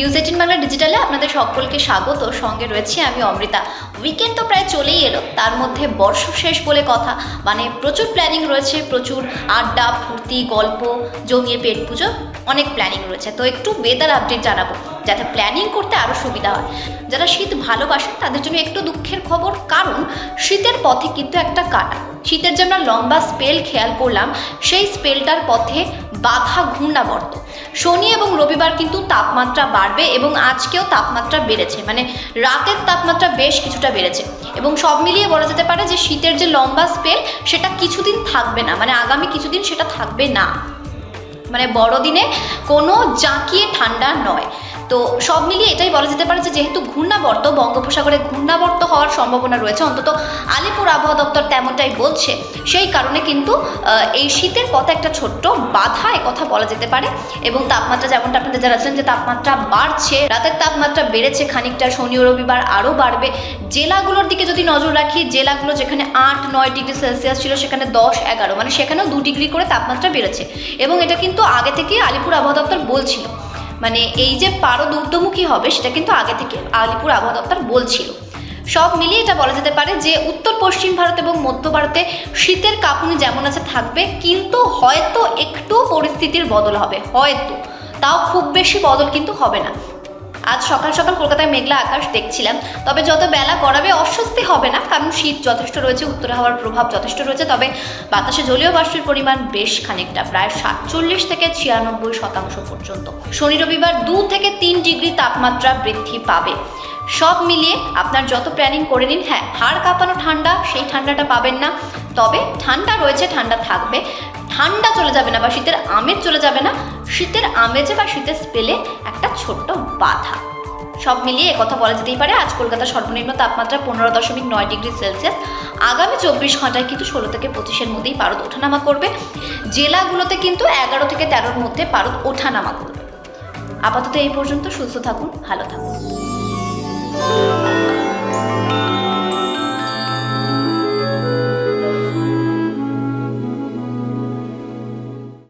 News eighteen Bangla ডিজিটালে আপনাদের সকলকে স্বাগত। সঙ্গে রয়েছে আমি অমৃতা। উইকেন্ড তো প্রায় চলেই এলো, তার মধ্যে বর্ষ শেষ বলে কথা, মানে প্রচুর প্ল্যানিং রয়েছে, প্রচুর আড্ডা ফুর্তি গল্প জমিয়ে পেট পুজো, অনেক প্ল্যানিং রয়েছে। তো একটু ওয়েদার আপডেট জানাবো যাতে প্ল্যানিং করতে আরও সুবিধা হয়। যারা শীত ভালোবাসেন তাদের জন্য একটু দুঃখের খবর, কারণ শীতের পথে কিন্তু একটা কাটা। শীতের যে আমরা লম্বা স্পেল খেয়াল করলাম, সেই স্পেলটার পথে বাধা ঘূর্ণাবর্ত। শনি এবং রবিবার কিন্তু তাপমাত্রা বাড়বে এবং আজকেও তাপমাত্রা বেড়েছে, মানে রাতের তাপমাত্রা বেশ কিছুটা বেড়েছে এবং সব মিলিয়ে বলা যেতে পারে যে শীতের যে লম্বা স্পেল সেটা কিছুদিন থাকবে না, মানে আগামী কিছুদিন সেটা থাকবে না। মানে বড়দিনে কোনো জাঁকিয়ে ঠান্ডা নয়। তো সব মিলিয়ে এটাই বলা যেতে পারে যে যেহেতু ঘূর্ণাবর্ত বঙ্গোপসাগরে ঘূর্ণাবর্ত হওয়ার সম্ভাবনা রয়েছে, অন্তত আলিপুর আবহাওয়া দপ্তর তেমনটাই বলছে, সেই কারণে কিন্তু এই শীতের পথে একটা ছোট্ট বাধা কথা বলা যেতে পারে। এবং তাপমাত্রা যেমনটা আপনাদের জানাচ্ছেন যে তাপমাত্রা বাড়ছে, রাতের তাপমাত্রা বেড়েছে খানিকটা, শনি ও রবিবার আরও বাড়বে। জেলাগুলোর দিকে যদি নজর রাখি, জেলাগুলো যেখানে 8-9 ডিগ্রি সেলসিয়াস ছিল সেখানে 10-11, মানে সেখানেও 2 ডিগ্রি করে তাপমাত্রা বেড়েছে। এবং এটা কিন্তু আগে থেকে আলিপুর আবহাওয়া দপ্তর বলছিল, মানে এই যে পারদ ঊর্ধ্বমুখী হবে সেটা কিন্তু আগে থেকে আলিপুর আবহাওয়া দপ্তর বলছিল। সব মিলিয়ে এটা বলা যেতে পারে যে উত্তর পশ্চিম ভারত এবং মধ্য ভারতে শীতের কাঁপুনি যেমন আছে থাকবে, কিন্তু হয়তো একটু পরিস্থিতির বদল হবে, হয়তো, তাও খুব বেশি বদল কিন্তু হবে না। আজ সকাল সকাল কলকাতায় মেঘলা আকাশ দেখছিলাম, তবে যত বেলা গড়াবে অস্বস্তি হবে না, কারণ শীত যথেষ্ট রয়েছে, উত্তর হাওয়ার প্রভাব যথেষ্ট রয়েছে। তবে বাতাসে জলীয় বাষ্পের পরিমাণ বেশ খানিকটা, প্রায় 47 থেকে 96% পর্যন্ত। শনি রবিবার 2 থেকে 3 ডিগ্রি তাপমাত্রা বৃদ্ধি পাবে। সব মিলিয়ে আপনার যত প্ল্যানিং করে নিন, হ্যাঁ হাড় কাঁপানো ঠান্ডা, সেই ঠান্ডাটা পাবেন না, তবে ঠান্ডা রয়েছে, ঠান্ডা থাকবে। ঠান্ডা চলে যাবে না বা শীতের আমেজ চলে যাবে না, শীতের আমেজে বা শীতের স্পেলে একটা ছোট্ট বাধা। সব মিলিয়ে কথা বলা যেতেই পারে আজ কলকাতার সর্বনিম্ন তাপমাত্রা 15.9 ডিগ্রি সেলসিয়াস। আগামী 24 ঘন্টায় কিন্তু 16 থেকে 25-এর মধ্যেই পারদ ওঠানামা করবে। জেলাগুলোতে কিন্তু 11 থেকে 13-এর মধ্যে পারদ ওঠানামা করবে। আপাতত এই পর্যন্ত। সুস্থ থাকুন, ভালো থাকুন।